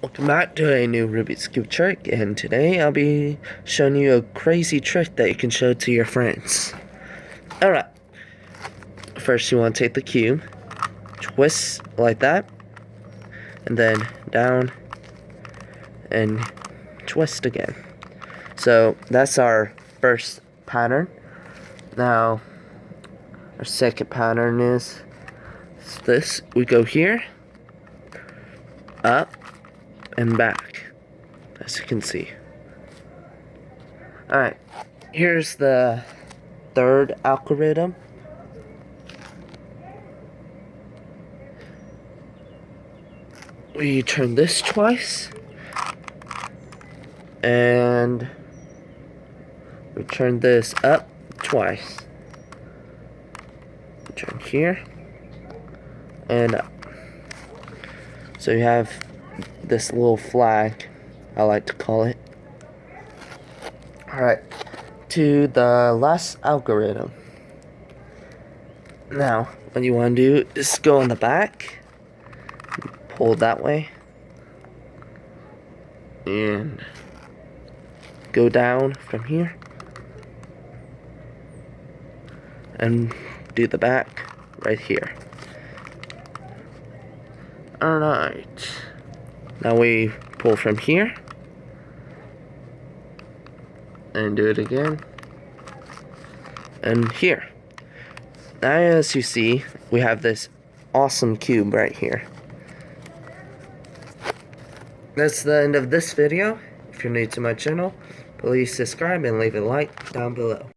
Welcome back to a new Rubik's Cube trick, and today I'll be showing you a crazy trick that you can show to your friends. Alright, first you want to take the cube, twist like that, and then down, and twist again. So that's our first pattern. Now, our second pattern is this. We go here, up, and back, as you can see. Alright, here's the third algorithm. We turn this twice, and we turn this up twice. Turn here, and up. So you have this little flag, I like to call it. Alright, to the last algorithm. Now, what you want to do is go on the back, pull that way, and go down from here, and do the back right here. Alright. Now we pull from here and do it again, and here. Now as you see, we have this awesome cube right here. That's the end of this video. If you're new to my channel, please subscribe and leave a like down below.